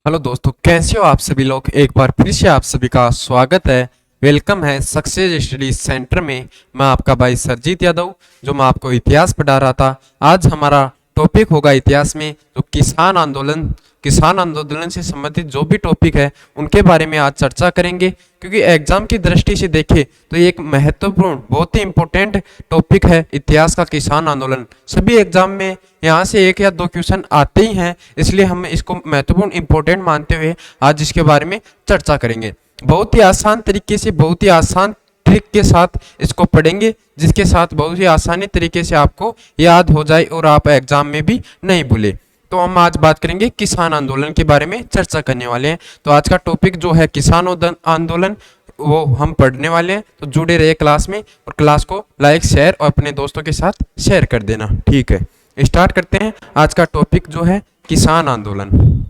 Hello दोस्तों, कैसे हो आप सभी लोग। एक बार फिर से आप सभी का स्वागत है। वेलकम है सक्सेस स्टडी सेंटर में। मैं आपका भाई सरजीत यादव, जो मैं आपको इतिहास पढ़ा रहा था। आज हमारा टॉपिक होगा इतिहास में जो किसान आंदोलन से संबंधित जो भी टॉपिक है उनके बारे में आज चर्चा करेंगे। क्योंकि एग्जाम की दृष्टि से देखें तो ये एक महत्वपूर्ण, बहुत ही इंपॉर्टेंट टॉपिक है इतिहास का किसान आंदोलन। सभी एग्जाम में यहाँ से एक या दो क्वेश्चन आते ही हैं, इसलिए हम इसको महत्वपूर्ण इंपॉर्टेंट मानते हुए आज इसके बारे में चर्चा करेंगे। बहुत ही आसान तरीके से, बहुत ही आसान ट्रिक के साथ इसको पढ़ेंगे, जिसके साथ बहुत ही आसानी तरीके से आपको याद हो जाए और आप एग्जाम में भी नहीं भूले। तो हम आज बात करेंगे किसान आंदोलन के बारे में चर्चा करने वाले हैं। तो आज का टॉपिक जो है किसान आंदोलन, वो हम पढ़ने वाले हैं। तो जुड़े रहे क्लास में और क्लास को लाइक, शेयर और अपने दोस्तों के साथ शेयर कर देना। ठीक है, स्टार्ट करते हैं। आज का टॉपिक जो है किसान आंदोलन।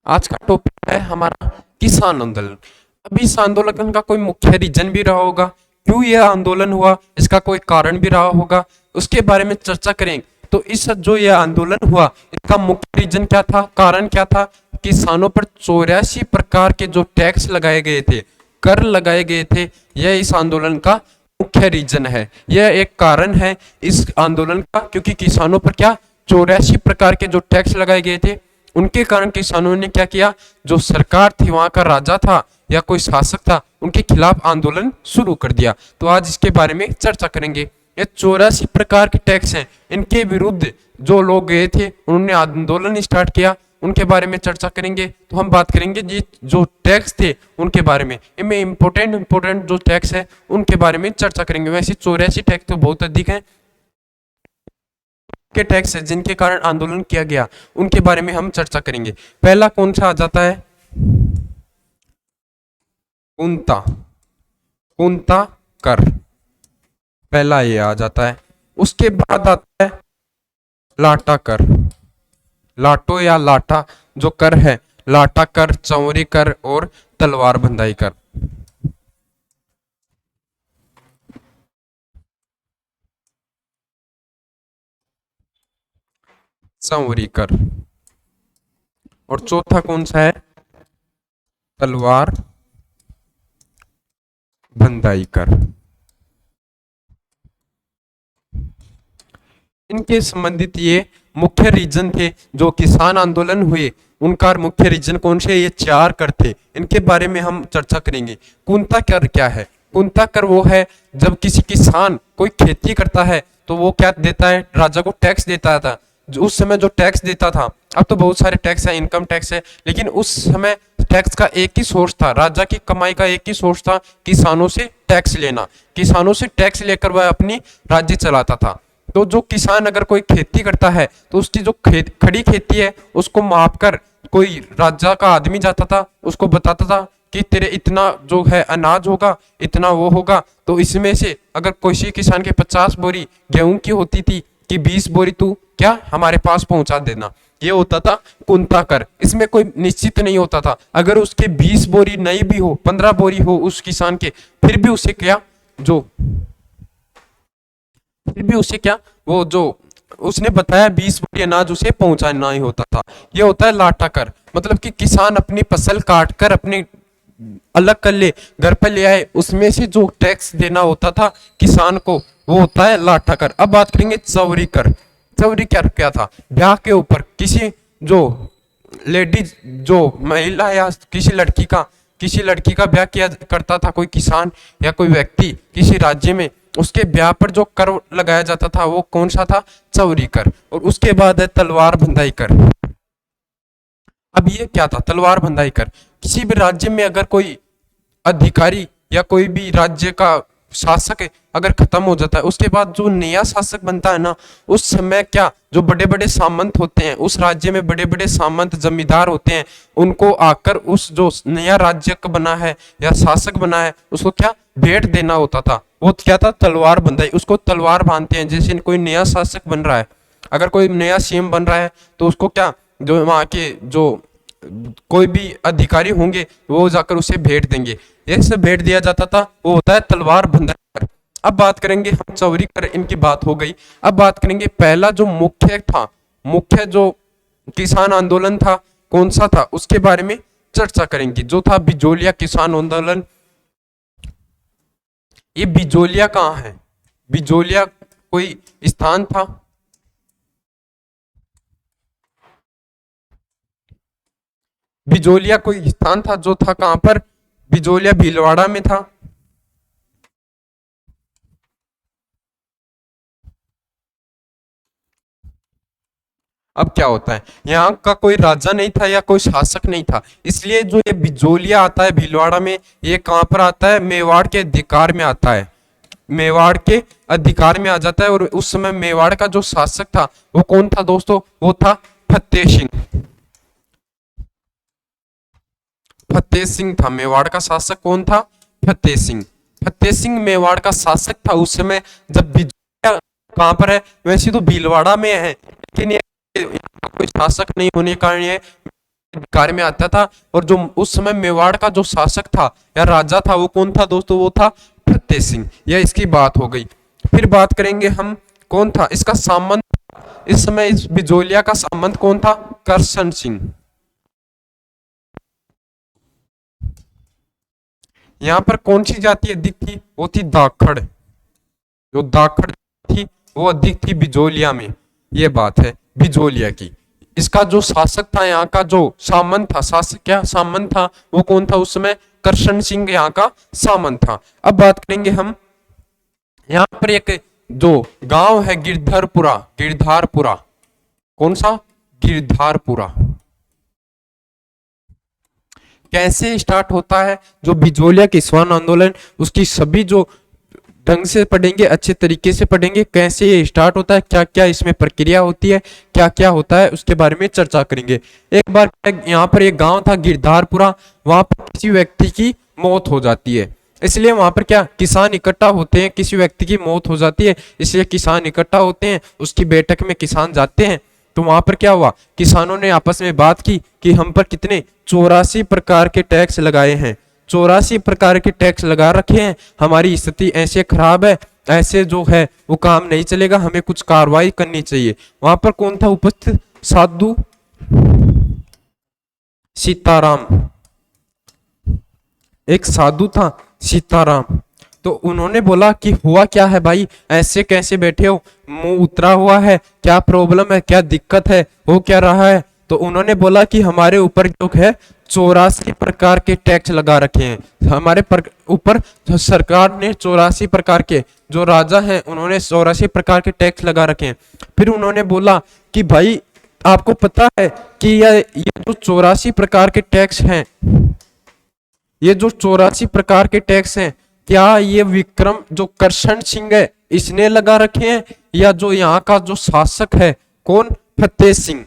आज का टॉपिक है हमारा किसान आंदोलन। अभी इस आंदोलन का कोई मुख्य रीजन भी रहा होगा, क्यों यह आंदोलन हुआ, इसका कोई कारण भी रहा होगा, उसके बारे में चर्चा करेंगे। तो इस जो यह आंदोलन हुआ, इसका मुख्य रीजन क्या था, कारण क्या था। किसानों पर 84 प्रकार के जो टैक्स लगाए गए थे, कर लगाए गए थे, यह इस आंदोलन का मुख्य रीजन है। यह एक कारण है इस आंदोलन का, क्योंकि किसानों पर क्या 84 प्रकार के जो टैक्स लगाए गए थे, उनके कारण किसानों ने क्या किया, जो सरकार थी, वहां का राजा था या कोई शासक था, उनके खिलाफ आंदोलन शुरू कर दिया। तो आज इसके बारे में चर्चा करेंगे। ये 84 प्रकार के टैक्स हैं, इनके विरुद्ध जो लोग गए थे, उन्होंने आंदोलन स्टार्ट किया, उनके बारे में चर्चा करेंगे। तो हम बात करेंगे जी जो टैक्स थे उनके बारे में, इनमें इंपोर्टेंट जो टैक्स है उनके बारे में चर्चा करेंगे। वैसे 84 टैक्स तो बहुत अधिक है के टैक्स है जिनके कारण आंदोलन किया गया, उनके बारे में हम चर्चा करेंगे। पहला कौन सा आ जाता है, कुंता कुंता कर, पहला ये आ जाता है। उसके बाद आता है लाटा कर, लाटो या लाटा जो कर है, लाटा कर, चौरी कर और तलवार बंधाई कर। चौरी कर। और चौथा कौन सा है, तलवार बंधाई कर। इनके संबंधित ये मुख्य रीजन थे जो किसान आंदोलन हुए, उनका मुख्य रीजन कौन से, ये 4 कर थे। इनके बारे में हम चर्चा करेंगे। कुंता कर क्या है, कुंता कर वो है जब किसी किसान कोई खेती करता है तो वो क्या देता है, राजा को टैक्स देता था। उस समय जो टैक्स देता था, अब तो बहुत सारे टैक्स है, इनकम टैक्स है, लेकिन उस समय टैक्स का एक ही सोर्स था, राजा की कमाई का एक ही सोर्स था, किसानों से टैक्स लेना। किसानों से टैक्स लेकर वह अपनी राज्य चलाता था। तो जो किसान अगर कोई खेती करता है तो उसकी जो खड़ी खेती है उसको माप कर कोई राजा का आदमी जाता था, उसको बताता था कि तेरे इतना जो है अनाज होगा, इतना वो होगा, तो इसमें से अगर किसी किसान के 50 बोरी गेहूं की होती थी कि 20 बोरी तू क्या हमारे पास पहुंचा देना, ये होता था कुंता कर। इसमें कोई निश्चित नहीं होता था, अगर उसके 20 बोरी नहीं भी हो, 15 बोरी हो उस किसान के, फिर भी उसे क्या जो फिर भी उसे क्या वो जो उसने बताया 20 बोरी अनाज उसे पहुंचाना ही होता था। ये होता है लाटा कर, मतलब कि किसान अपनी फसल काट कर अपनी अलग कर ले, घर पर ले आए, उसमें से जो टैक्स देना होता था किसान को, वो होता है लाटा कर। अब बात करेंगे चौरी कर। चौरी क्या क्या था, ब्याह के ऊपर किसी जो लेडीज, जो महिला या किसी लड़की का ब्याह किया करता था कोई किसान या कोई व्यक्ति किसी राज्य में, उसके ब्याह पर जो कर लगाया जाता था वो कौन सा था, चौरी कर। और उसके बाद है तलवार बंधाई कर। अब ये क्या था, तलवार बंधाई कर, किसी भी राज्य में अगर कोई अधिकारी या कोई भी राज्य का शासक अगर खत्म हो जाता है, उसके बाद जो नया शासक बनता है ना, उस समय क्या जो बड़े बड़े सामंत होते हैं, उस राज्य में बड़े बड़े सामंत जमींदार होते हैं, उनको आकर उस जो नया राज्य बना है या शासक बना है उसको क्या भेंट देना होता था। वो क्या था, तलवार बंधाई, उसको तलवार बांधते हैं। जैसे कोई नया शासक बन रहा है, अगर कोई नया सीएम बन रहा है तो उसको क्या, जो वहाँ के जो कोई भी अधिकारी होंगे वो जाकर उसे भेंट देंगे, एक से भेंट दिया जाता था, वो होता है तलवार बंधाई कर। अब बात करेंगे हम चौरी कर, इनकी बात हो गई। अब बात करेंगे पहला जो मुख्य था, मुख्य जो किसान आंदोलन था कौन सा था, उसके बारे में चर्चा करेंगे, जो था बिजोलिया किसान आंदोलन। ये बिजोलिया कहाँ है, बिजोलिया कोई स्थान था, बिजोलिया कोई स्थान था जो था कहां पर, बिजोलिया भीलवाड़ा में था। अब क्या होता है, यहाँ का कोई राजा नहीं था या कोई शासक नहीं था, इसलिए जो ये बिजोलिया आता है भीलवाड़ा में, ये कहां पर आता है, मेवाड़ के अधिकार में आता है, मेवाड़ के अधिकार में आ जाता है। और उस समय मेवाड़ का जो शासक था वो कौन था दोस्तों, वो था फतेह सिंह, फतेह सिंह था मेवाड़ का शासक, कौन था, फतेह सिंह। फतेह सिंह मेवाड़ का शासक था उस समय, जब बिजोलिया कहां पर है, वैसे तो भीलवाड़ा में है, लेकिन ये कोई शासक नहीं होने के कारण ये अधिकार में आता था। और जो उस समय मेवाड़ का जो शासक था या राजा था वो कौन था दोस्तों, वो था फतेह सिंह। यह इसकी बात हो गई। फिर बात करेंगे हम कौन था इसका सामंत, इस समय इस बिजोलिया का सामंत कौन था, करशन सिंह। यहाँ पर कौन सी जाति अधिक थी, वो थी दाखड़, जो दाखड़ थी वो अधिक थी बिजोलिया में, ये बात है बिजोलिया की। इसका जो शासक था, यहाँ का जो सामंत था, शासक क्या सामंत था, वो कौन था उस समय, करशन सिंह यहाँ का सामंत था। अब बात करेंगे हम, यहाँ पर एक जो गांव है गिरधरपुरा, गिरधारपुरा, कौन सा, गिरधारपुरा, कैसे स्टार्ट होता है, जो बिजोलिया किसान आंदोलन, उसकी सभी जो ढंग से पढ़ेंगे, अच्छे तरीके से पढ़ेंगे, कैसे ये स्टार्ट होता है, क्या क्या इसमें प्रक्रिया होती है, क्या क्या होता है, उसके बारे में चर्चा करेंगे। एक बार यहाँ पर एक गांव था गिरधारपुरा, वहां पर किसी व्यक्ति की मौत हो जाती है, इसलिए वहां पर क्या किसान इकट्ठा होते हैं, किसी व्यक्ति की मौत हो जाती है इसलिए किसान इकट्ठा होते हैं, उसकी बैठक में किसान जाते हैं। तो वहां पर क्या हुआ, किसानों ने आपस में बात की कि हम पर कितने 84 प्रकार के टैक्स लगाए हैं, 84 प्रकार के टैक्स लगा रखे हैं, हमारी स्थिति ऐसे खराब है, ऐसे जो है वो काम नहीं चलेगा, हमें कुछ कार्रवाई करनी चाहिए। वहां पर कौन था उपस्थित, साधु सीताराम, एक साधु था सीताराम। तो उन्होंने बोला कि हुआ क्या है भाई, ऐसे कैसे बैठे हो, मुंह उतरा हुआ है, क्या प्रॉब्लम है, क्या दिक्कत है, हो क्या रहा है। तो उन्होंने बोला कि हमारे ऊपर जो है 84 प्रकार के टैक्स लगा रखे हैं, हमारे ऊपर सरकार ने 84 प्रकार के, जो राजा हैं उन्होंने 84 प्रकार के टैक्स लगा रखे हैं। फिर उन्होंने बोला कि भाई आपको पता है कि ये जो 84 प्रकार के टैक्स हैं, ये जो 84 प्रकार के टैक्स हैं, क्या ये विक्रम जो करशन सिंह है इसने लगा रखे हैं, या जो यहाँ का जो शासक है कौन, फतेह सिंह,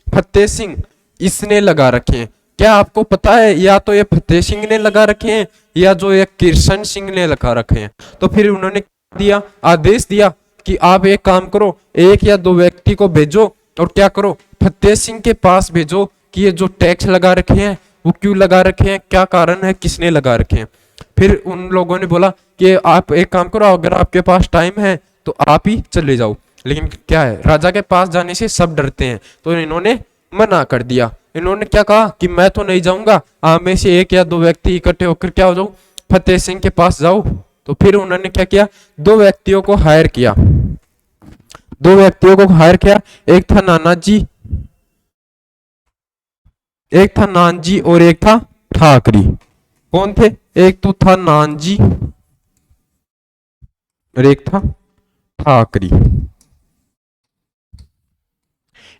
फतेह सिंह इसने लगा रखे हैं। क्या आपको पता है, या तो ये फतेह सिंह ने लगा रखे हैं या जो ये करशन सिंह ने लगा रखे हैं। तो फिर उन्होंने दिया, आदेश दिया कि आप एक काम करो, एक या दो व्यक्ति को भेजो और क्या करो, फतेह सिंह के पास भेजो कि ये जो टैक्स लगा रखे हैं वो क्यों लगा रखे हैं, क्या कारण है, किसने लगा रखे हैं। फिर उन लोगों ने बोला कि आप एक काम करो, अगर आपके पास टाइम है तो आप ही चले जाओ, लेकिन क्या है राजा के पास जाने से सब डरते हैं, तो इन्होंने मना कर दिया। इन्होंने क्या कहा कि मैं तो नहीं जाऊंगा, आप में से एक या दो व्यक्ति इकट्ठे होकर क्या हो जाओ, फतेह सिंह के पास जाओ। तो फिर उन्होंने क्या किया, दो व्यक्तियों को हायर किया, दो व्यक्तियों को हायर किया, एक था नानाजी, एक था नानजी और एक था ठाकरी। कौन थे, एक तो था नानजी और एक था ठाकरी।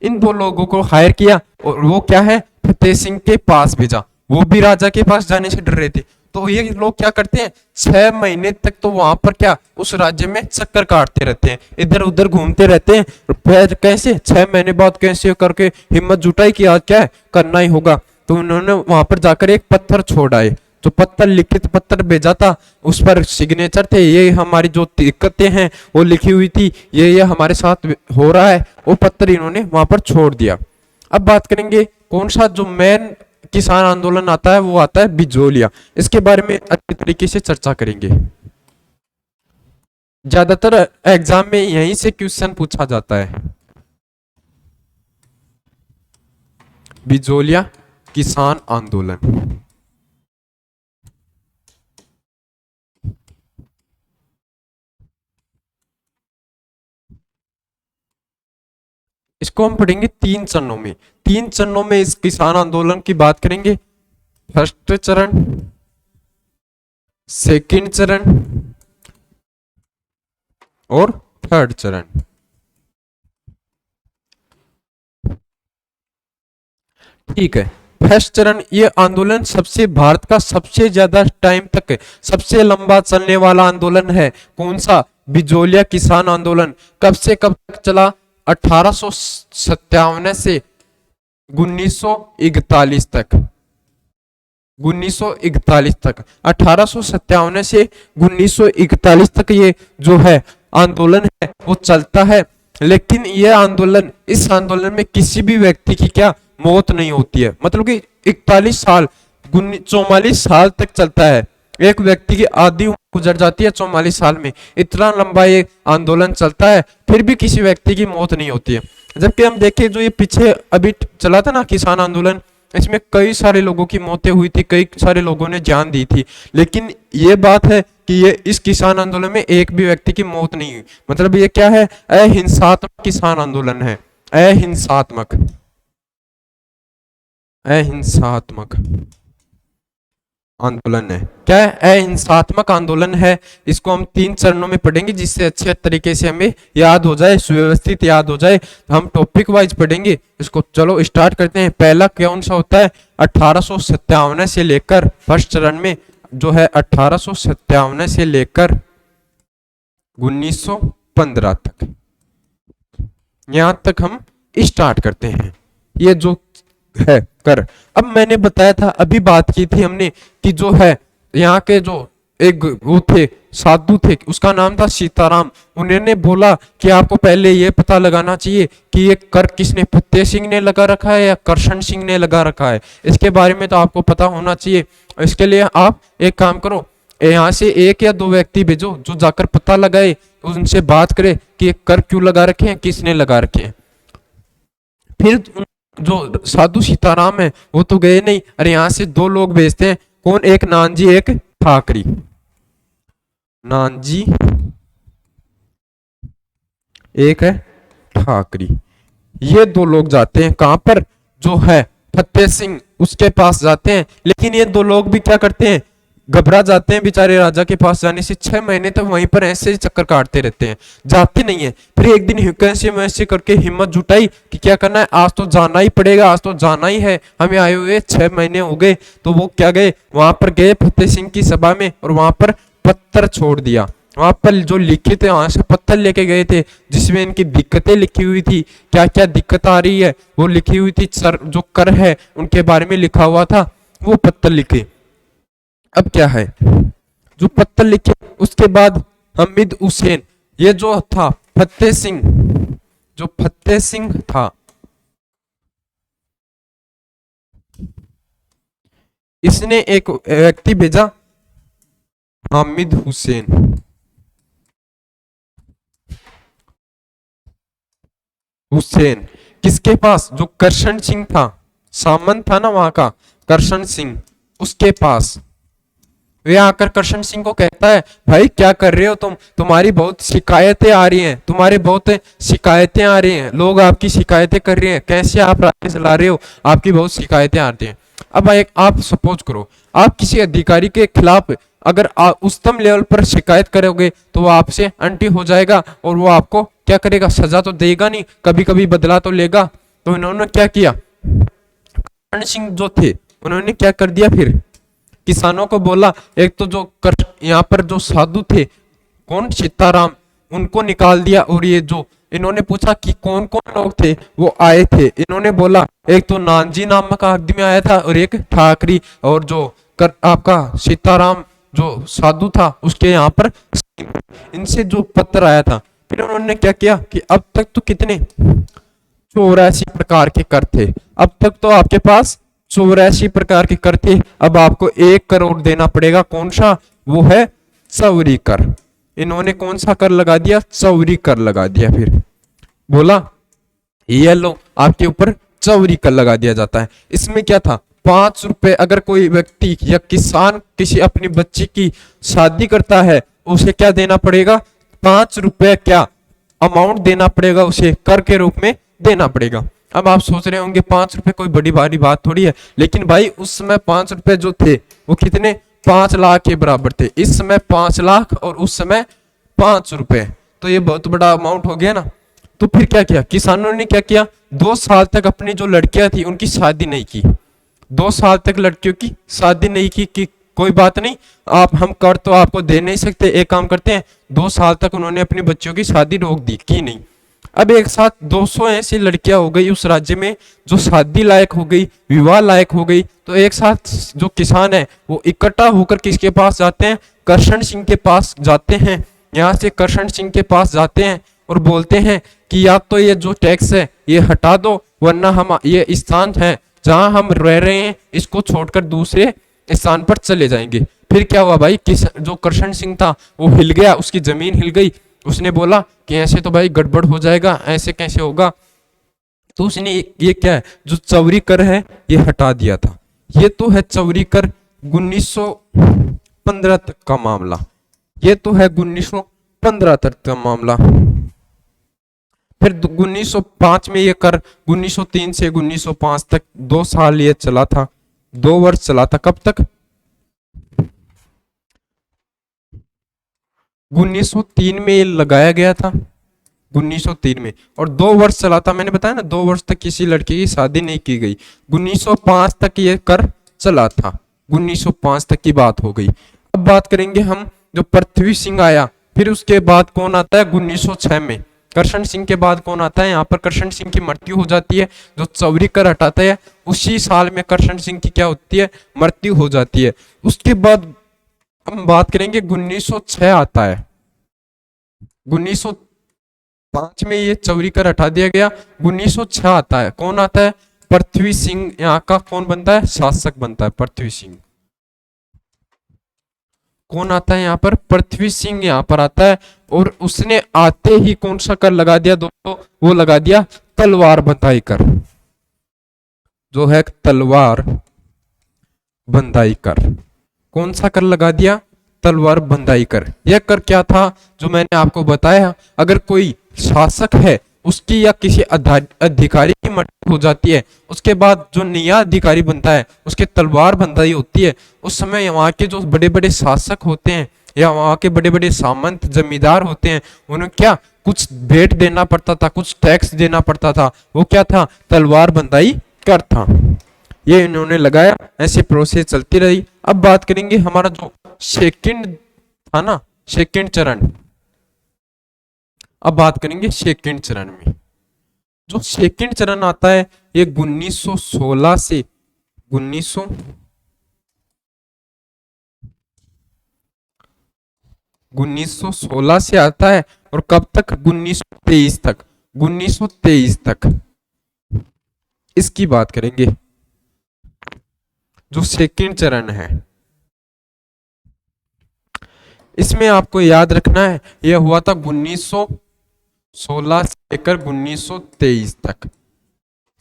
इन दो लोगों को हायर किया और वो क्या है, फतेह सिंह के पास भेजा, वो भी राजा के पास जाने से डर रहे थे। तो ये लोग क्या करते हैं, 6 महीने तक तो वहां पर क्या उस राज्य में चक्कर काटते रहते हैं, इधर उधर घूमते रहते हैं। फिर कैसे 6 महीने बाद कैसे करके हिम्मत जुटाई कि आज क्या है करना ही होगा। तो उन्होंने वहां पर जाकर एक पत्थर छोड़ आए, जो पत्र लिखित पत्र भेजा था उस पर सिग्नेचर थे, ये हमारी जो दिक्कतें हैं वो लिखी हुई थी, ये हमारे साथ हो रहा है, वो पत्र इन्होंने वहां पर छोड़ दिया। अब बात करेंगे कौन सा जो मेन किसान आंदोलन आता है, वो आता है बिजोलिया। इसके बारे में अच्छी तरीके से चर्चा करेंगे। ज्यादातर एग्जाम में यहीं से क्वेश्चन पूछा जाता है। बिजोलिया किसान आंदोलन, इसको हम पढ़ेंगे 3 चरणों में। 3 चरणों में इस किसान आंदोलन की बात करेंगे। फर्स्ट चरण, सेकंड चरण और थर्ड चरण। ठीक है, फर्स्ट चरण, ये आंदोलन सबसे भारत का सबसे ज्यादा टाइम तक सबसे लंबा चलने वाला आंदोलन है। कौन सा? बिजोलिया किसान आंदोलन। कब से कब तक चला? 1857 से 1941 तक। 1941 तक, 1857 से 1941 तक ये जो है आंदोलन है वो चलता है। लेकिन ये आंदोलन, इस आंदोलन में किसी भी व्यक्ति की क्या मौत नहीं होती है। मतलब कि 41 साल 44 साल तक चलता है। एक व्यक्ति की आधी उम्र गुजर जाती है 44 साल में। इतना लंबा ये आंदोलन चलता है, फिर भी किसी व्यक्ति की मौत नहीं होती है। जबकि हम देखें जो ये पीछे अभी चला था ना किसान आंदोलन, इसमें कई सारे लोगों की मौतें हुई थी, कई सारे लोगों ने जान दी थी। लेकिन ये बात है कि ये इस किसान आंदोलन में एक भी व्यक्ति की मौत नहीं हुई। मतलब ये क्या है? अहिंसात्मक किसान आंदोलन है। अहिंसात्मक, अहिंसात्मक आंदोलन है। क्या है? अहिंसात्मक आंदोलन है। इसको हम 3 चरणों में पढ़ेंगे जिससे अच्छे तरीके से हमें याद हो जाए, सुव्यवस्थित याद हो जाए। हम टॉपिक वाइज पढ़ेंगे इसको। चलो स्टार्ट करते हैं। पहला कौन सा होता है? 1857 से लेकर, फर्स्ट चरण में जो है 1857 से लेकर 1915 तक, यहां तक हम स्टार्ट करते हैं। ये जो है कर, अब मैंने बताया था, अभी बात की थी हमने कि जो है यहाँ के जो एक वो थे, साधु थे, उसका नाम था सीताराम। उन्होंने बोला कि आपको पहले ये पता लगाना चाहिए कि ये कर किसने, फतेह सिंह ने लगा रखा है या करशन सिंह ने लगा रखा है। इसके बारे में तो आपको पता होना चाहिए। इसके लिए आप एक काम करो, यहाँ से 1 या 2 व्यक्ति भेजो जो जाकर पता लगाए, उनसे बात करे कि ये कर क्यों लगा रखे हैं, किसने लगा रखे हैं। फिर जो साधु सीताराम है वो तो गए नहीं, अरे यहाँ से 2 लोग भेजते हैं। कौन? एक नानजी, एक ठाकरी। नानजी, एक है ठाकरी। ये 2 लोग जाते हैं कहां पर? जो है फतेह सिंह उसके पास जाते हैं। लेकिन ये 2 लोग भी क्या करते हैं? घबरा जाते हैं बेचारे राजा के पास जाने से। 6 महीने तक वहीं पर ऐसे ही चक्कर काटते रहते हैं, जाते नहीं है। फिर एक दिन वैसे वैसे करके हिम्मत जुटाई कि क्या करना है, आज तो जाना ही पड़ेगा, आज तो जाना ही है, हमें आए हुए 6 महीने हो गए। तो वो क्या गए, वहां पर गए फतेह सिंह की सभा में और वहां पर पत्थर छोड़ दिया। वहां पर जो लिखे थे, वहां से पत्थर लेके गए थे जिसमें इनकी दिक्कतें लिखी हुई थी, क्या क्या दिक्कत आ रही है वो लिखी हुई थी। सर जो कर है उनके बारे में लिखा हुआ था, वो पत्थर लिखे। अब क्या है, जो पत्थर लिखे उसके बाद हमीद हुसैन, ये जो था फतेह सिंह, जो फतेह सिंह था, इसने एक व्यक्ति भेजा, हामिद हुसैन। हुसैन किसके पास? जो करशन सिंह था, सामंत था ना वहां का, करशन सिंह, उसके पास। वे आकर करशन सिंह को कहता है, भाई क्या कर रहे हो तुम, तुम्हारी बहुत शिकायतें आ रही हैं, तुम्हारे बहुत शिकायतें आ रही हैं, लोग आपकी शिकायतें कर रहे हैं, कैसे आप राज्य चला रहे हो, आपकी बहुत शिकायतें आती हैं। अब एक आप सपोज करो, आप किसी अधिकारी के खिलाफ अगर उच्चतम लेवल पर शिकायत करोगे तो वो आपसे अंटी हो जाएगा और वो आपको क्या करेगा, सजा तो देगा नहीं, कभी कभी बदला तो लेगा। तो इन्होंने क्या किया, करण सिंह जो थे उन्होंने क्या कर दिया, फिर किसानों को बोला, एक तो जो यहाँ पर जो साधु थे, कौन, सीताराम, उनको निकाल दिया। और ये जो इन्होंने पूछा कि कौन कौन लोग थे, वो आए थे। इन्होंने बोला एक तो नानजी नामक आदमी आया था और एक ठाकरी, और जो आपका सीताराम जो साधु था उसके यहाँ पर इनसे जो पत्र आया था, फिर उन्होंने क्या किया कि अब तक तो कितने 84 प्रकार के कर थे, अब तक तो आपके पास 84 प्रकार के कर थे, अब आपको 1 करोड़ देना पड़ेगा। कौन सा? वो है चौरी कर। इन्होंने कौन सा कर लगा दिया? चौरी कर लगा दिया। फिर बोला ये लो आपके ऊपर चौरी कर लगा दिया जाता है। इसमें क्या था? 5 रुपए अगर कोई व्यक्ति या किसान किसी अपनी बच्ची की शादी करता है, उसे क्या देना पड़ेगा? 5 रुपए क्या अमाउंट देना पड़ेगा, उसे कर के रूप में देना पड़ेगा। अब आप सोच रहे होंगे 5 रुपए कोई बड़ी भारी बात थोड़ी है, लेकिन भाई उस समय 5 रुपए जो थे वो कितने? 5 लाख के बराबर थे। इस समय 5 लाख और उस समय 5 रुपए, तो ये बहुत बड़ा अमाउंट हो गया ना। तो फिर क्या किया किसानों ने? क्या किया? 2 साल तक अपनी जो लड़कियां थी उनकी शादी नहीं की। 2 साल तक लड़कियों की शादी नहीं की कि कोई बात नहीं, आप हम कर तो आपको दे नहीं सकते, एक काम करते हैं। 2 साल तक उन्होंने अपनी बच्चियों की शादी रोक दी, की नहीं। अब एक साथ 200 ऐसी लड़कियां हो गई उस राज्य में जो शादी लायक हो गई, विवाह लायक हो गई। तो एक साथ जो किसान है वो इकट्ठा होकर किसके पास जाते हैं? करशन सिंह के पास जाते हैं। यहाँ से करशन सिंह के पास जाते हैं और बोलते हैं कि या तो ये जो टैक्स है ये हटा दो, वरना हम ये स्थान है जहां हम रह रहे हैं इसको छोड़कर दूसरे स्थान पर चले जाएंगे। फिर क्या हुआ भाई? जो करशन सिंह था वो हिल गया, उसकी जमीन हिल गई। उसने बोला कि ऐसे तो भाई गड़बड़ हो जाएगा, ऐसे कैसे होगा। तो उसने ये क्या है, जो चौरी कर है ये हटा दिया था। ये तो है चौरी कर 1915 तक का मामला। ये तो है 1915 तक का मामला। फिर 1905 में ये कर 1903 से 1905 तक 2 साल ये चला था, 2 वर्ष चला था। कब तक? 1903 में ये लगाया गया था, 1903 में, और 2 वर्ष चला था। मैंने बताया ना 2 वर्ष तक किसी लड़की की शादी नहीं की गई। 1905 तक ये कर चला था, 1905 तक की बात हो गई। अब बात करेंगे हम जो पृथ्वी सिंह आया, फिर उसके बाद कौन आता है? 1906 में करशन सिंह के बाद कौन आता है? यहाँ पर करशन सिंह की मृत्यु हो जाती है। जो चौरी कर हटाता है उसी साल में करशन सिंह की क्या होती है? मृत्यु हो जाती है। उसके बाद हम बात करेंगे 1906 आता है। 1905 में ये चौरी कर हटा दिया गया। 1906 आता है। कौन आता है? पृथ्वी सिंह यहाँ का कौन बनता है? शासक बनता है पृथ्वी सिंह। कौन आता है यहाँ पर? पृथ्वी सिंह यहाँ पर आता है। और उसने आते ही कौन सा कर लगा दिया दोस्तों? वो लगा दिया तलवार बंधाई कर, जो है तलवार बंधाई कर। कौन सा कर लगा दिया? तलवार बंधाई कर। यह कर क्या था? जो मैंने आपको बताया, अगर कोई शासक है उसकी या किसी अधिकारी की मृत्यु हो जाती है, उसके बाद जो नया अधिकारी बनता है उसके तलवार बंधाई होती है। उस समय वहाँ के जो बड़े बड़े शासक होते हैं या वहाँ के बड़े बड़े सामंत जमींदार होते हैं, उन्हें क्या कुछ भेंट देना पड़ता था, कुछ टैक्स देना पड़ता था। वो क्या था? तलवार बंधाई कर था। ये इन्होंने लगाया, ऐसे प्रोसेस चलती रही। अब बात करेंगे हमारा जो सेकंड था ना, सेकंड चरण। अब बात करेंगे सेकंड चरण में। जो सेकंड चरण आता है ये 1916 से 1916 से आता है। और कब तक? 1923 तक। 1923 तक इसकी बात करेंगे। जो सेकंड चरण है इसमें आपको याद रखना है यह हुआ था 1916 से लेकर 1923 तक।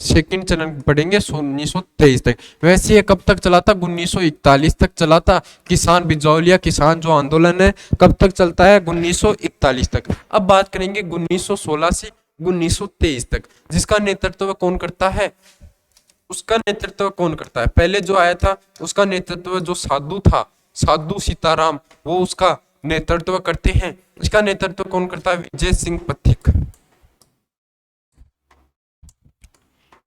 सेकंड चरण पढ़ेंगे 1923 तक। वैसे ये कब तक चला था? 1941 तक चला था। किसान बिजौलिया किसान जो आंदोलन है कब तक चलता है? 1941 तक। अब बात करेंगे 1916 से 1923 तक। जिसका नेतृत्व कौन करता है? उसका नेतृत्व कौन करता है? पहले जो आया था उसका नेतृत्व जो साधु था, साधु सीताराम, वो उसका नेतृत्व करते हैं। इसका नेतृत्व कौन करता है? विजय सिंह पथिक।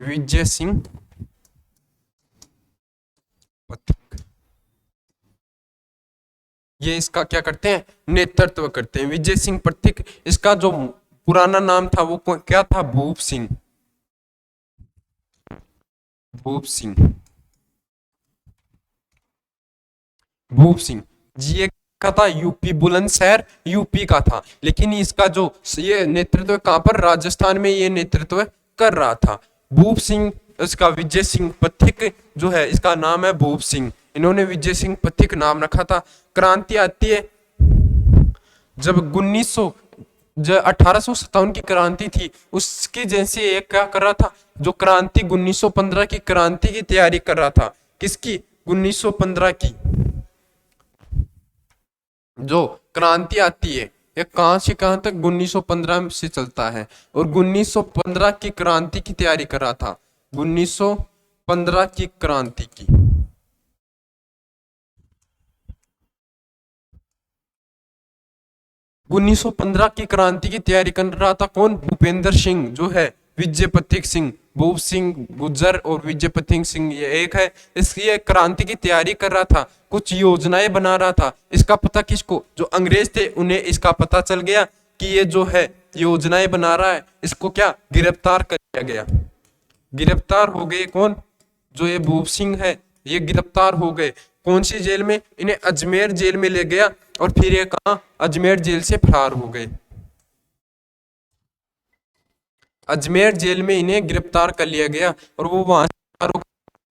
विजय सिंह पथिक ये इसका क्या करते हैं? नेतृत्व करते हैं। विजय सिंह पथिक। इसका जो पुराना नाम था वो क्या था? भूप सिंह। भूप सिंह। भूप सिंह जी, ये का था यूपी, बुलंदशहर यूपी का था, लेकिन इसका जो ये नेतृत्व कहाँ पर, राजस्थान में ये नेतृत्व कर रहा था। भूप सिंह, इसका विजय सिंह पथिक जो है, इसका नाम है भूप सिंह, इन्होंने विजय सिंह पथिक नाम रखा था। क्रांति आती है जब 1900 जो 1857 की क्रांति थी, उसकी जैसे एक क्या कर रहा था, जो क्रांति 1915 की क्रांति की तैयारी कर रहा था। किसकी? 1915 की जो क्रांति आती है, ये कहां से कहां तक, 1915 से चलता है, और 1915 की क्रांति की तैयारी कर रहा था, 1915 की क्रांति की। 1915 की क्रांति की तैयारी कर रहा था कौन? भूपेंद्र सिंह जो है, विजय पथिक सिंह, भूप सिंह गुज्जर और विजय पथिक सिंह, ये एक है। इसकी क्रांति की तैयारी कर रहा था, कुछ योजनाएं बना रहा था। इसका पता किसको? जो अंग्रेज थे उन्हें इसका पता चल गया कि ये जो है योजनाएं बना रहा है, इसको क्या गिरफ्तार कर लिया गया। गिरफ्तार हो गए कौन? जो ये भूप सिंह है, ये गिरफ्तार हो गए। कौन सी जेल में? इन्हें अजमेर जेल में ले गया, और फिर ये कहा अजमेर जेल से फरार हो गए। अजमेर जेल में इन्हें गिरफ्तार कर लिया गया, और वो वहां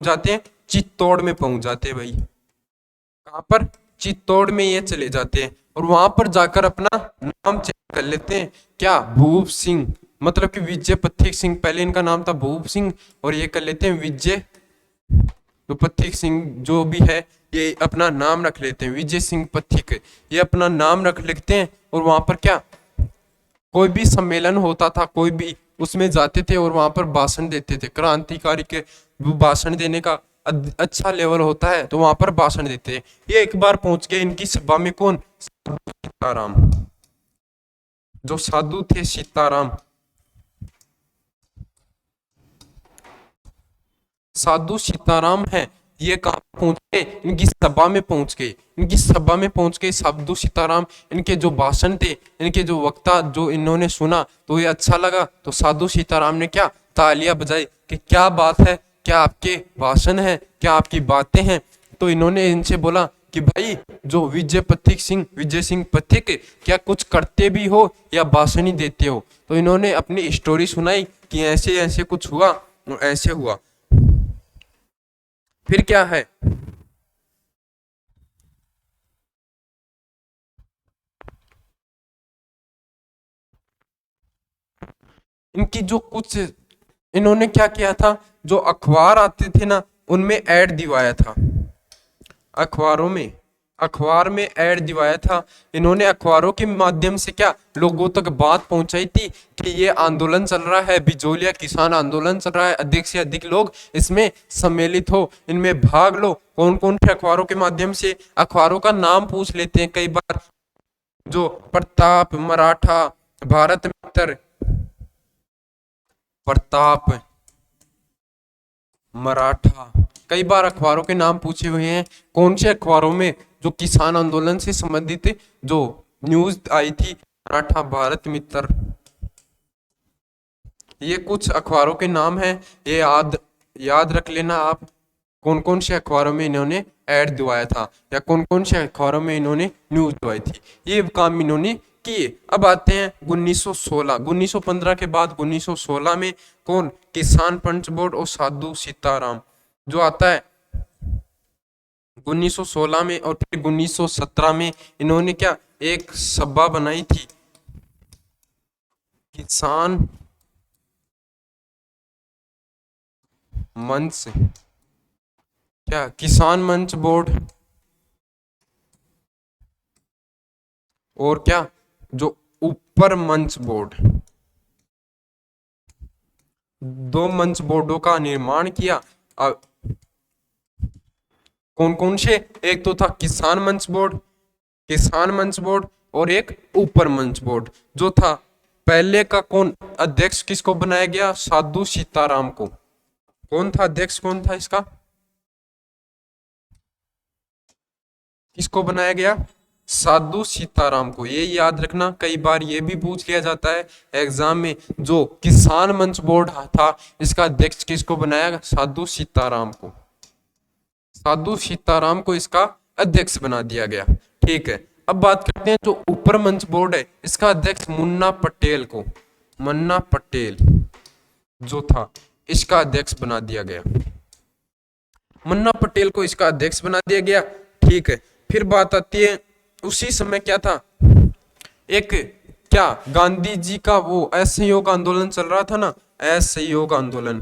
जाते हैं, चित्तौड़ में पहुंच जाते हैं भाई। कहां पर? चित्तौड़ में ये चले जाते हैं, और वहां पर जाकर अपना नाम चेंज कर लेते हैं। क्या? भूप सिंह, मतलब कि विजय पथिक सिंह, पहले इनका नाम था भूप सिंह, और ये कर लेते हैं विजय तो पथिक सिंह जो भी है, ये अपना नाम रख लेते हैं विजय सिंह पथिक, ये अपना नाम रख लेते हैं। और वहां पर क्या, कोई भी सम्मेलन होता था, कोई भी, उसमें जाते थे और वहां पर भाषण देते थे। क्रांतिकारी के भाषण देने का अच्छा लेवल होता है, तो वहां पर भाषण देते हैं। ये एक बार पहुंच गए इनकी सभा में कौन? सीताराम, जो साधु थे सीताराम, साधु सीताराम है, ये कहाँ पहुंचे? इनकी सभा में पहुंच गए। इनकी सभा में पहुंच गए साधु सीताराम। इनके जो भाषण थे, इनके जो वक्ता, जो इन्होंने सुना तो ये अच्छा लगा, तो साधु सीताराम ने क्या, तालियां बजाई कि क्या बात है, क्या आपके भाषण है, क्या आपकी बातें हैं। तो इन्होंने इनसे बोला कि भाई, जो विजय पथिक सिंह, विजय सिंह पथिक, क्या कुछ करते भी हो या भाषण ही देते हो? तो इन्होंने अपनी स्टोरी सुनाई कि ऐसे ऐसे कुछ हुआ, ऐसे हुआ। फिर क्या है, इनकी जो कुछ, इन्होंने क्या किया था, जो अखबार आते थे ना, उनमें ऐड दिवाया था। अखबारों में, अखबार में ऐड दिवाया था। इन्होंने अखबारों के माध्यम से क्या, लोगों तक बात पहुंचाई थी कि ये आंदोलन चल रहा है, बिजोलिया किसान आंदोलन चल रहा है, अधिक से अधिक लोग इसमें सम्मिलित हो, इनमें भाग लो। कौन कौन से अखबारों के माध्यम से? अखबारों का नाम पूछ लेते हैं कई बार, जो प्रताप, मराठा, भारत मित्र, प्रताप, मराठा, कई बार अखबारों के नाम पूछे हुए हैं। कौन से अखबारों में? जो किसान आंदोलन से संबंधित जो न्यूज आई थी, मराठा, भारत मित्र, ये कुछ अखबारों के नाम हैं। ये याद याद रख लेना आप, कौन कौन से अखबारों में इन्होंने ऐड दिवाया था, या कौन कौन से अखबारों में इन्होंने न्यूज दिवाई थी। ये काम इन्होंने किए। अब आते हैं 1916, 1915 के बाद 1916 में कौन? किसान पंच बोर्ड और साधु सीताराम जो आता है 1916 में। और फिर 1917 में इन्होंने क्या, एक सभा बनाई थी, किसान मंच, क्या, किसान मंच बोर्ड, और क्या, जो ऊपर मंच बोर्ड, दो मंच बोर्डों का निर्माण किया। कौन कौन से? एक तो था किसान मंच बोर्ड, किसान मंच बोर्ड, और एक ऊपर मंच बोर्ड जो था। पहले का कौन अध्यक्ष, किसको बनाया गया? साधु सीताराम को। कौन था अध्यक्ष, कौन था इसका, किसको बनाया गया? साधु सीताराम को। ये याद रखना, कई बार ये भी पूछ लिया जाता है एग्जाम में। जो किसान मंच बोर्ड था, इसका अध्यक्ष किसको बनाया? साधु सीताराम को। साधु सीताराम को इसका अध्यक्ष बना दिया गया। ठीक है, अब बात करते हैं जो ऊपर मंच बोर्ड है, इसका अध्यक्ष मुन्ना पटेल को, मुन्ना पटेल जो था, इसका अध्यक्ष बना दिया गया। मुन्ना पटेल को इसका अध्यक्ष बना दिया गया। ठीक है, फिर बात आती है उसी समय क्या था, एक क्या गांधी जी का वो असहयोग आंदोलन चल रहा था ना, असहयोग आंदोलन।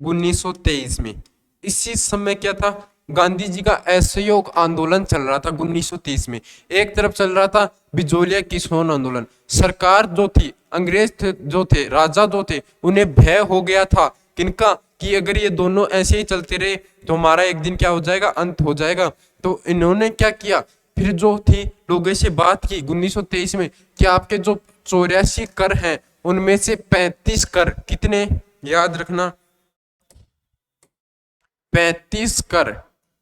1923 में, इसी समय क्या था, गांधी जी का असहयोग आंदोलन चल रहा था 1930 में। एक तरफ चल रहा था बिजोलिया किसान आंदोलन, सरकार जो थी, अंग्रेज थे जो थे, राजा जो थे, उन्हें भय हो गया था किनका, कि अगर ये दोनों ऐसे ही चलते रहे तो हमारा एक दिन क्या हो जाएगा, अंत हो जाएगा। तो इन्होंने क्या किया, फिर जो थी लोगों से बात की 1923 में कि आपके जो 84 कर हैं उनमें से 35 कर, कितने याद रखना, 35 कर,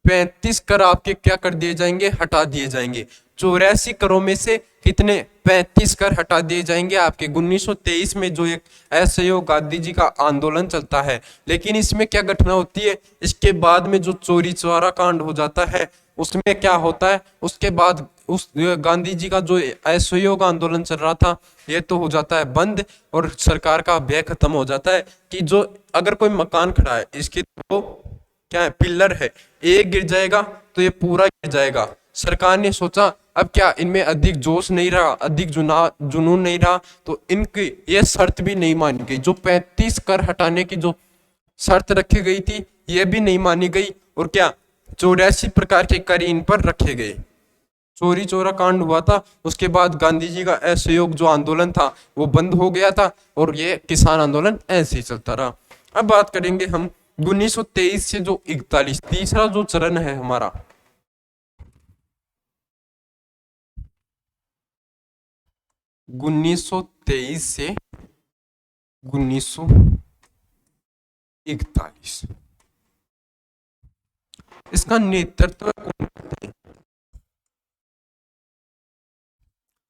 35 कर आपके क्या कर दिए जाएंगे, हटा दिए जाएंगे। 84 करों में से कितने, 35 कर हटा दिए जाएंगे आपके। 1923 में जो एक असहयोग गांधी जी का आंदोलन चलता है, लेकिन इसमें क्या घटना होती है, इसके बाद में जो चोरी चौरा कांड हो जाता है, उसमें क्या होता है, उसके बाद उस गांधी जी का जो असहयोग आंदोलन चल रहा था ये तो हो जाता है बंद, और सरकार का भय खत्म हो जाता है कि जो अगर कोई मकान खड़ा है, इसके तो क्या है, पिलर है, एक गिर जाएगा तो ये पूरा गिर जाएगा। सरकार ने सोचा अब क्या इनमें अधिक जोश नहीं रहा, अधिक जुनून नहीं रहा, तो इनकी ये शर्त भी नहीं मानी गई। जो 35 कर हटाने की जो शर्त रखी गई थी ये भी नहीं मानी गई, और क्या 84 प्रकार के कर इन पर रखे गए। चोरी चोरा कांड हुआ था, उसके बाद गांधी जी का असहयोग जो आंदोलन था वो बंद हो गया था, और ये किसान आंदोलन ऐसे ही चलता रहा। अब बात करेंगे हम 1923 से जो 41, तीसरा जो चरण है हमारा, 1923 से 1941, इसका नेतृत्व कौन करते हैं,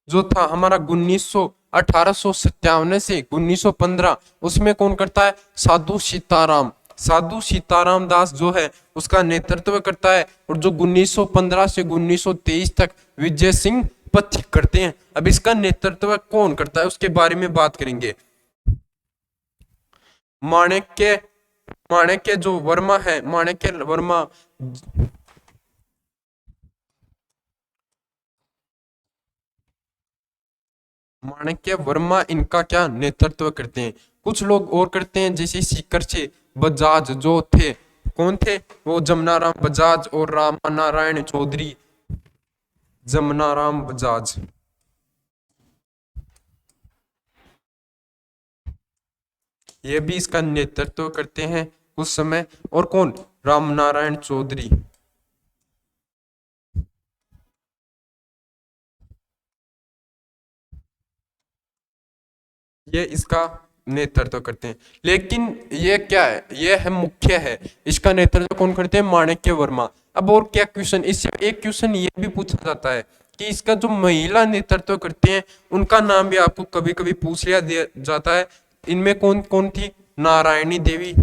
जो था हमारा 1857 से 1915, उसमें कौन करता है, साधु सीताराम, साधु सीताराम दास जो है उसका नेतृत्व करता है। और जो 1915 से 1923 तक विजय सिंह पथिक करते हैं। अब इसका नेतृत्व कौन करता है उसके बारे में बात करेंगे। माणिक्य, माणिक्य जो वर्मा है, माणिक्य वर्मा, माणिक्य वर्मा इनका क्या नेतृत्व करते हैं। कुछ लोग और करते हैं जैसे सीकर से बजाज जो थे, कौन थे वो, जमुना राम बजाज और रामा नारायण चौधरी, जमुना राम बजाज, ये भी इसका नेतृत्व करते हैं उस समय। और कौन, राम नारायण चौधरी, ये इसका नेतृत्व करते हैं। लेकिन ये क्या है, ये है मुख्य है, इसका नेतृत्व कौन करते हैं, माणिक्य वर्मा। अब और क्या क्वेश्चन, इससे एक क्वेश्चन ये भी पूछा जाता है कि इसका जो महिला नेतृत्व करते हैं उनका नाम भी आपको कभी कभी पूछ लिया जाता है। इनमें कौन कौन थी, नारायणी देवी,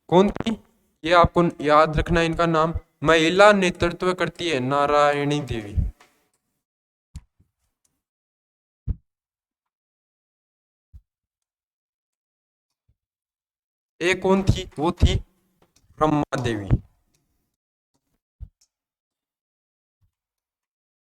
कौन थी, ये आपको याद रखना है इनका नाम। महिला नेतृत्व करती है नारायणी देवी। एक कौन थी, वो थी रमा देवी।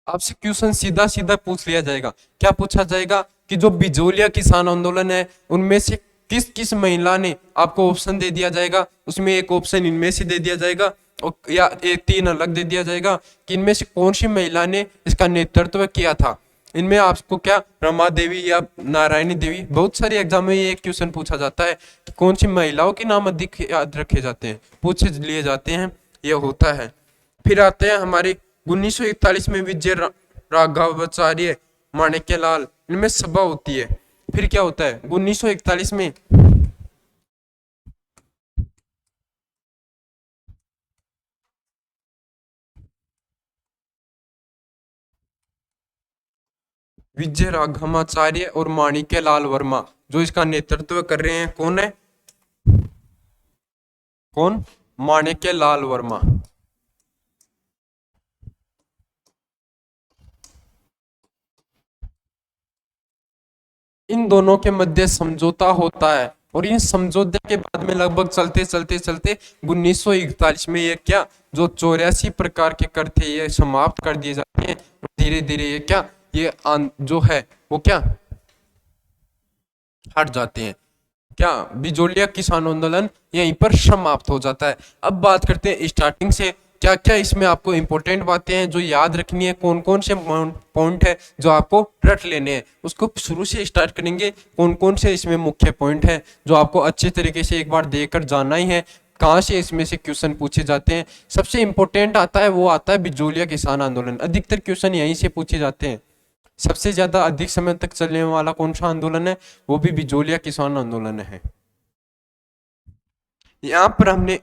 आपसे क्वेश्चन सीधा सीधा पूछ लिया जाएगा, क्या पूछा जाएगा कि जो बिजोलिया किसान आंदोलन है उनमें से किस किस महिला ने, आपको ऑप्शन दे दिया जाएगा, उसमें एक ऑप्शन इनमें से दे दिया जाएगा और या एक 3 अलग दे दिया जाएगा कि इनमें से कौन सी महिला ने इसका नेतृत्व किया था। इनमें आपको क्या, रमा देवी या नारायणी देवी, बहुत सारे एग्जाम में ये क्वेश्चन पूछा जाता है कि कौन सी महिलाओं के नाम अधिक याद रखे जाते हैं, पूछे लिए जाते हैं, यह होता है। फिर आते हैं हमारे 1941 में विजय राघवाचार्य, माणिक्य लाल, इनमें सभा होती है। फिर क्या होता है 1941 में, विजय राघवाचार्य और माणिक्य लाल वर्मा जो इसका नेतृत्व कर रहे हैं, कौन है, कौन? माणिक्य लाल वर्मा। इन दोनों के मध्य समझौता होता है और इन समझौते के बाद में लगभग चलते चलते चलते 1941 में ये क्या, जो 84 प्रकार के कर थे ये समाप्त कर दिए जाते हैं। धीरे धीरे ये क्या, ये जो है वो क्या हट जाते हैं। क्या बिजोलिया किसान आंदोलन यहीं पर समाप्त हो जाता है। अब बात करते हैं स्टार्टिंग से क्या क्या इसमें आपको इंपॉर्टेंट बातें हैं जो याद रखनी है, कौन कौन से पॉइंट है जो आपको रट लेने हैं, उसको शुरू से स्टार्ट करेंगे। कौन कौन से इसमें मुख्य पॉइंट है जो आपको अच्छे तरीके से एक बार देखकर जानना ही है, कहाँ से इसमें से क्वेश्चन पूछे जाते हैं। सबसे इंपॉर्टेंट आता है वो आता है बिजोलिया किसान आंदोलन। अधिकतर क्वेश्चन यहीं से पूछे जाते हैं। सबसे ज्यादा अधिक समय तक चलने वाला कौन सा आंदोलन है, वो भी बिजोलिया किसान आंदोलन है। यहाँ पर हमने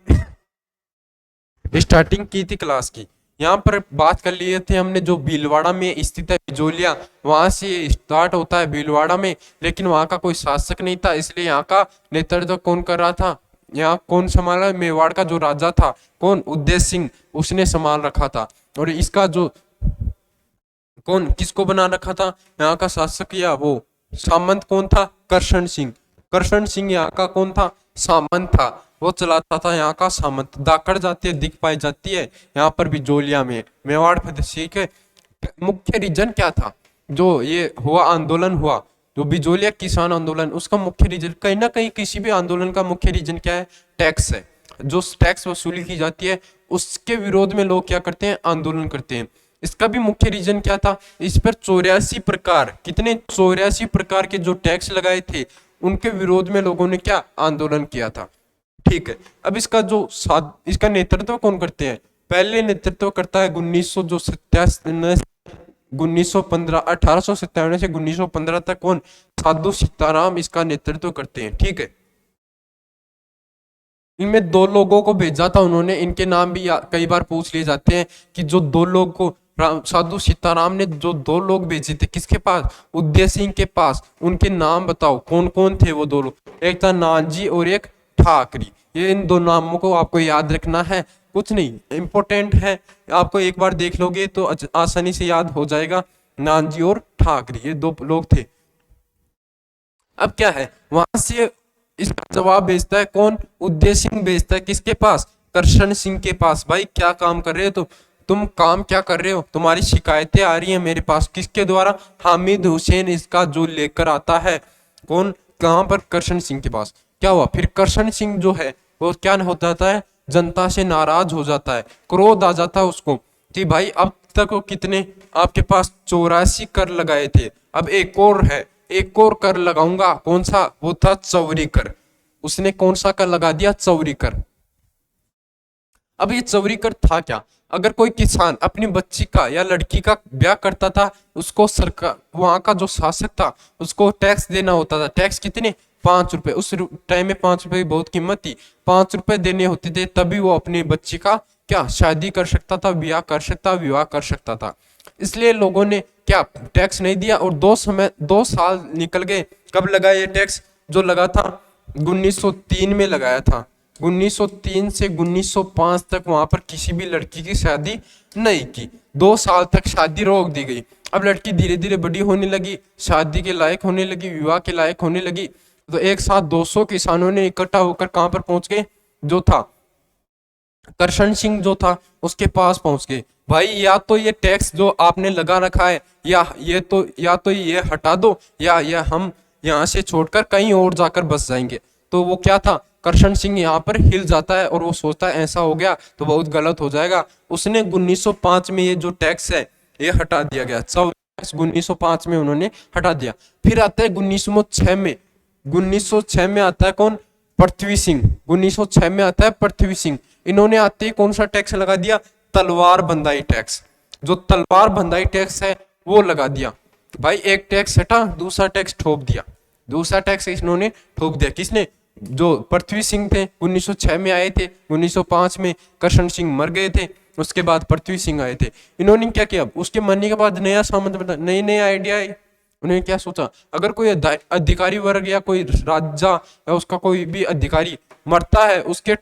स्टार्टिंग की थी क्लास की, यहाँ पर बात कर लिए थे हमने जो भीलवाड़ा में स्थित है बिजोलिया, वहां से स्टार्ट होता है भीलवाड़ा में। लेकिन वहां का कोई शासक नहीं था, इसलिए यहाँ का नेतृत्व कौन कर रहा था, यहाँ कौन संभाला, मेवाड़ का जो राजा था कौन, उदय सिंह, उसने संभाल रखा था। और इसका जो कौन किसको बना रखा था यहाँ का शासक, या वो सामंत कौन था, करशन सिंह। करशन सिंह यहाँ का कौन था, सामंत था, वो चलाता था यहाँ का सामंत। दाकड़ जाती है दिख पाई जाती है यहाँ पर बिजोलिया में, मेवाड़ प्रदेश। ठीक है, मुख्य रीजन क्या था जो ये हुआ आंदोलन हुआ, जो बिजोलिया किसान आंदोलन, उसका मुख्य रीजन कहीं ना कहीं किसी भी आंदोलन का मुख्य रीजन क्या है, टैक्स है। जो टैक्स वसूली की जाती है उसके विरोध में लोग क्या करते हैं, आंदोलन करते हैं। इसका भी मुख्य रीजन क्या था, इस पर 84 प्रकार, कितने 84 प्रकार के जो टैक्स लगाए थे उनके विरोध में लोगों ने क्या आंदोलन किया था। ठीक है, अब इसका जो इसका नेतृत्व कौन करते हैं, पहले नेतृत्व करता है 1915 1897 से 1915 तक कौन, साधु सीताराम इसका नेतृत्व करते हैं। ठीक है, इनमें दो लोगों को भेजा था उन्होंने, इनके नाम भी कई बार पूछ लिए जाते हैं कि जो दो लोग को साधु सीताराम ने जो दो लोग भेजे थे किसके पास, उदय सिंह के पास, उनके नाम बताओ कौन कौन थे वो दो लोग, एक था नानजी और एक ठाकरी। ये इन दो नामों को आपको याद रखना है, कुछ नहीं इंपॉर्टेंट है, आपको एक बार देख लोगे तो आसानी से याद हो जाएगा। नानजी और ठाकरी ये दो लोग थे। अब क्या है, वहां से इसका जवाब भेजता है कौन, उदय सिंह भेजता है किसके पास, करशन सिंह के पास। भाई क्या काम कर रहे हो तुम काम क्या कर रहे हो, तुम्हारी शिकायतें आ रही हैं मेरे पास, किसके द्वारा, हामिद हुसैन इसका जो लेकर आता है कौन, कहां पर, करशन सिंह के पास। क्या हुआ फिर, करशन सिंह जो है वो क्या हो जाता है, जनता से नाराज हो जाता है, क्रोध आ जाता है उसको कि भाई अब तक वो कितने आपके पास 84 कर लगाए थे, अब एक और है, एक और कर लगाऊंगा, कौन सा, वो था चौरी कर। उसने कौन सा कर लगा दिया, चौरी कर। अब ये चौरी कर था क्या, अगर कोई किसान अपनी बच्ची का या लड़की का ब्याह करता था, उसको सरकार वहां का जो शासक था उसको टैक्स देना होता था। टैक्स कितने, 5 रुपए। उस टाइम में 5 रुपए की बहुत कीमत थी, 5 रुपए देने होते थे तभी वो अपनी बच्ची का क्या शादी कर सकता था, ब्याह कर सकता, विवाह कर सकता था। इसलिए लोगों ने क्या टैक्स नहीं दिया और 2 साल निकल गए। कब लगा ये टैक्स, जो लगा था 1903 में लगाया था। 1903 से 1905 तक वहां पर किसी भी लड़की की शादी नहीं की, 2 साल तक शादी रोक दी गई। अब लड़की धीरे धीरे बड़ी होने लगी, शादी के लायक होने लगी, विवाह के लायक होने लगी, तो एक साथ 200 किसानों ने इकट्ठा होकर कहां पर पहुंच गए, जो था करशन सिंह जो था उसके पास पहुंच गए। भाई या तो ये टैक्स जो आपने लगा रखा है या तो ये हटा दो, या हम यहाँ से छोड़कर कहीं और जाकर बस जाएंगे। तो वो क्या था, करशन सिंह यहाँ पर हिल जाता है और वो सोचता है ऐसा हो गया तो बहुत गलत हो जाएगा। उसने 1905 में ये जो टैक्स है ये हटा दिया गया, 1905 में उन्होंने हटा दिया। फिर आता है 1906 में, 1906 में आता है कौन, पृथ्वी सिंह। 1906 में आता है पृथ्वी सिंह। इन्होंने आते ही कौन सा टैक्स लगा दिया, तलवार बंदाई टैक्स। जो तलवार बंदाई टैक्स है वो लगा दिया। भाई एक टैक्स हटा, दूसरा टैक्स ठोक दिया, दूसरा टैक्स इन्होंने ठोक दिया। किसने, जो पृथ्वी सिंह थे 1906 में आए थे, 1905 में करशन सिंह मर गए थे, उसके बाद पृथ्वी सिंह आए थे। इन्होंने क्या किया, उसके मरने के बाद नया सामंत बना, नए नए आइडिया आए। उन्होंने क्या सोचा, अगर कोई अधिकारी वर्ग या कोई राजा या उसका कोई भी अधिकारी मरता है, उसके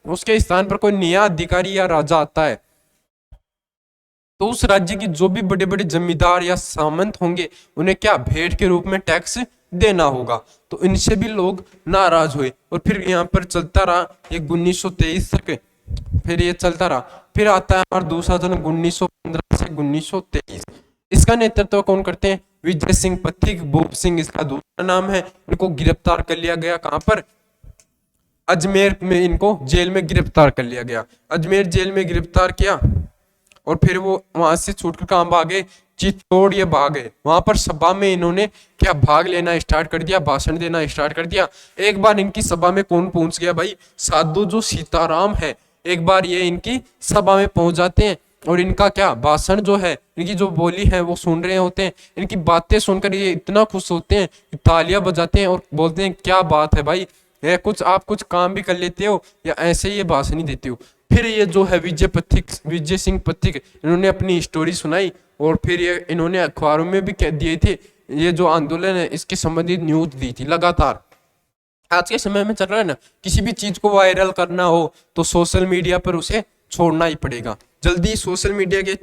उसके स्थान पर कोई नया अधिकारी या राजा आता है, तो उस राज्य की जो भी बड़े बड़े जमींदार या सामंत होंगे उन्हें क्या भेंट के रूप में टैक्स देना होगा। तो इनसे भी लोग नाराज हुए और फिर यहाँ पर चलता रहा ये 1923 तक, फिर ये चलता रहा। फिर आता है हमारा दूसरा जन्म 1915 से 1923। इसका नेतृत्व कौन करते हैं? विजय सिंह पथिक, भूप सिंह इसका दूसरा नाम है। इनको गिरफ्तार कर लिया गया, कहां पर? अजमेर में इनको जेल में गिरफ्तार कर लिया गया। अजमेर जेल में गिरफ्तार किया और फिर वो वहां से छूटकर कहां भागे? चित्तौड़ ये भागे। वहां पर सभा में इन्होंने क्या भाग लेना स्टार्ट कर दिया, भाषण देना स्टार्ट कर दिया। एक बार इनकी सभा में कौन पहुंच गया भाई? साधु जो सीताराम है, एक बार ये इनकी सभा में पहुंच जाते हैं और इनका क्या भाषण जो है, इनकी जो बोली है वो सुन रहे होते हैं। इनकी बातें सुनकर ये इतना खुश होते हैं, तालियां बजाते हैं और बोलते हैं क्या बात है भाई, ये कुछ आप कुछ काम भी कर लेते हो या ऐसे ही ये भाषण ही देते हो। फिर ये जो है विजय सिंह पथिक, इन्होंने अपनी स्टोरी सुनाई और फिर ये इन्होंने अखबारों में भी कह दिए थे, ये जो आंदोलन है इसके संबंधित न्यूज दी थी लगातार। आज के समय में चल रहा है ना, किसी भी चीज को वायरल करना हो तो सोशल मीडिया पर उसे छोड़ना ही पड़ेगा। जल्दी सोशल मीडिया के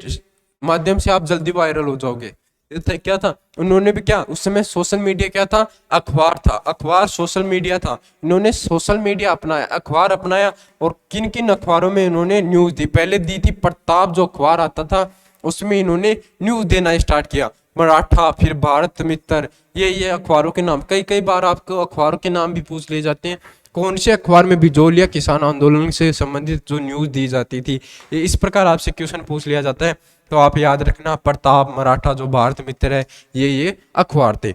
माध्यम से आप जल्दी वायरल हो जाओगे। क्या था उन्होंने भी, क्या उस समय सोशल मीडिया क्या था? अखबार था। अखबार सोशल मीडिया था। इन्होंने सोशल मीडिया अपनाया, अखबार अपनाया और किन किन अखबारों में इन्होंने न्यूज दी? पहले दी थी प्रताप जो अखबार आता था, उसमें इन्होंने न्यूज देना स्टार्ट किया। मराठा, फिर भारत मित्र, ये अखबारों के नाम। कई बार आपको अखबारों के नाम भी पूछ लिए जाते हैं। कौन से अखबार में बिजोलिया किसान आंदोलन से संबंधित जो न्यूज दी जाती थी, ये इस प्रकार आपसे क्वेश्चन पूछ लिया जाता है। तो आप याद रखना, प्रताप, मराठा, जो भारत मित्र है, ये अखबार थे।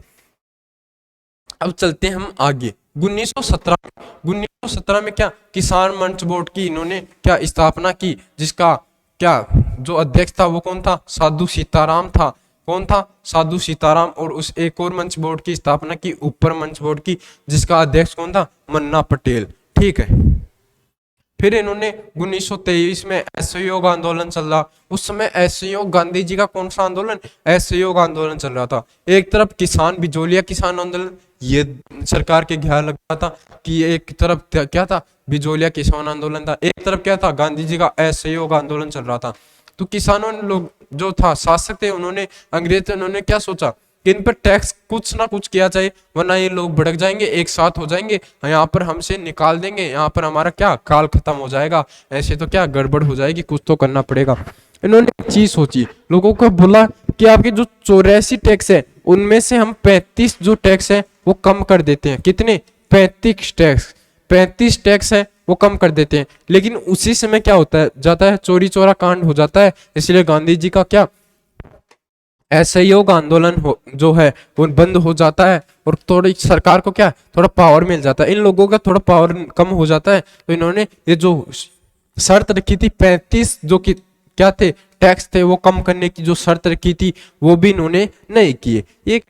अब चलते हैं हम आगे। 1917 में क्या किसान मंच बोर्ड की इन्होंने क्या स्थापना की, जिसका क्या जो अध्यक्ष था वो कौन था? साधु सीताराम था। कौन था? साधु सीताराम। और उस एक और मंच बोर्ड की स्थापना की, ऊपर मंच बोर्ड की, जिसका अध्यक्ष कौन था? मन्ना पटेल। ठीक है। फिर इन्होंने 1923 में असहयोग आंदोलन चल रहा। उस समय असहयोग, गांधी जी का कौन सा आंदोलन? असहयोग आंदोलन चल रहा था। एक तरफ किसान, बिजोलिया किसान आंदोलन, ये सरकार के ख्याल लग रहा था कि एक तरफ क्या था? बिजोलिया किसान आंदोलन था, एक तरफ क्या था? गांधी जी का असहयोग आंदोलन चल रहा था। तो किसानों ने लोग जो था शासक थे, उन्होंने अंग्रेज थे, उन्होंने क्या सोचा कि इन पर टैक्स कुछ ना कुछ किया जाए, वरना ये लोग भड़क जाएंगे, एक साथ हो जाएंगे, यहाँ पर हमसे निकाल देंगे, यहाँ पर हमारा क्या काल खत्म हो जाएगा, ऐसे तो क्या गड़बड़ हो जाएगी, कुछ तो करना पड़ेगा। इन्होंने एक चीज सोची, लोगों को बोला कि आपके जो 84 टैक्स है उनमें से हम 35 जो टैक्स है वो कम कर देते हैं। कितने? 35 टैक्स है वो कम कर देते हैं। लेकिन उसी समय क्या होता है, जाता है चोरी चोरा कांड हो जाता है। इसलिए गांधी जी का क्या असहयोग आंदोलन जो है वो बंद हो जाता है और थोड़ी सरकार को क्या थोड़ा पावर मिल जाता है। इन लोगों का थोड़ा पावर कम हो जाता है, तो इन्होंने ये जो शर्त रखी थी 35 जो कि क्या थे टैक्स थे वो कम करने की जो शर्त रखी थी वो भी इन्होंने नहीं किए। एक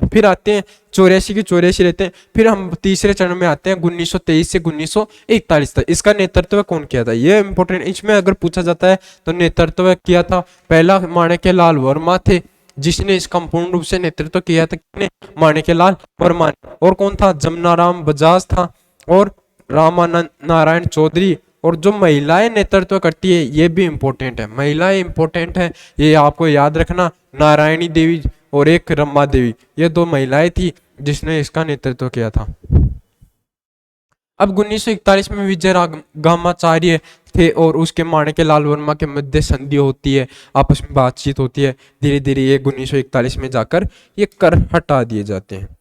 फिर आते हैं 84 की 84 रहते हैं। फिर हम तीसरे चरण में आते हैं 1923 से 1941 तक। इसका नेतृत्व कौन किया था? ये इंपॉर्टेंट, इसमें अगर पूछा जाता है तो नेतृत्व किया था पहला माणिक्यलाल वर्मा थे, जिसने इसका पूर्ण रूप से नेतृत्व किया था। किसने? माणिक्यलाल वर्मा ने। और कौन था? जमनाराम बजाज था और रामानंद नारायण चौधरी। और जो महिलाएं नेतृत्व करती है ये भी इंपॉर्टेंट है, महिलाएं इंपॉर्टेंट है, ये आपको याद रखना। नारायणी देवी और एक रमा देवी, ये दो महिलाएं थी जिसने इसका नेतृत्व किया था। अब 1941 में विजय गामाचार्य थे और उसके माणिक्यलाल वर्मा के मध्य संधि होती है, आपस में बातचीत होती है। धीरे धीरे ये 1941 में जाकर ये कर हटा दिए जाते हैं।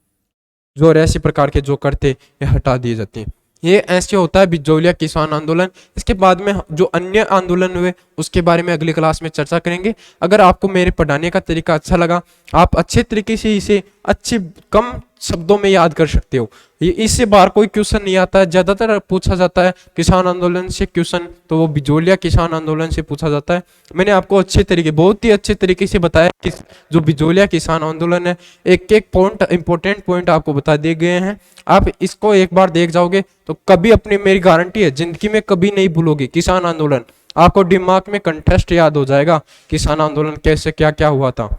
जो ऐसे प्रकार के जो कर थे ये हटा दिए जाते हैं। ये ऐसे होता है बिजोलिया किसान आंदोलन। इसके बाद में जो अन्य आंदोलन हुए उसके बारे में अगली क्लास में चर्चा करेंगे। अगर आपको मेरे पढ़ाने का तरीका अच्छा लगा, आप अच्छे तरीके से इसे अच्छे कम शब्दों में याद कर सकते हो। ये इससे बाहर कोई क्वेश्चन नहीं आता है। ज्यादातर पूछा जाता है किसान आंदोलन से क्वेश्चन, तो वो बिजोलिया किसान आंदोलन से पूछा जाता है। मैंने आपको अच्छे तरीके, बहुत ही अच्छे तरीके से बताया कि जो बिजोलिया किसान आंदोलन है, एक एक पॉइंट, इंपॉर्टेंट पॉइंट आपको बता दिए गए हैं। आप इसको एक बार देख जाओगे तो कभी अपनी, मेरी गारंटी है, जिंदगी में कभी नहीं भूलोगे किसान आंदोलन। आपको दिमाग में कंटेस्ट याद हो जाएगा किसान आंदोलन कैसे क्या क्या हुआ था।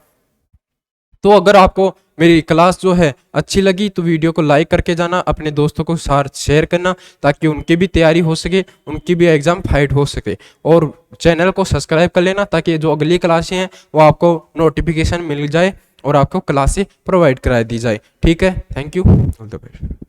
तो अगर आपको मेरी क्लास जो है अच्छी लगी तो वीडियो को लाइक करके जाना, अपने दोस्तों को साथ शेयर करना ताकि उनकी भी तैयारी हो सके, उनकी भी एग्जाम फाइट हो सके। और चैनल को सब्सक्राइब कर लेना ताकि जो अगली क्लासें हैं वो आपको नोटिफिकेशन मिल जाए और आपको क्लासें प्रोवाइड करा दी जाए। ठीक है, thank you, all the best.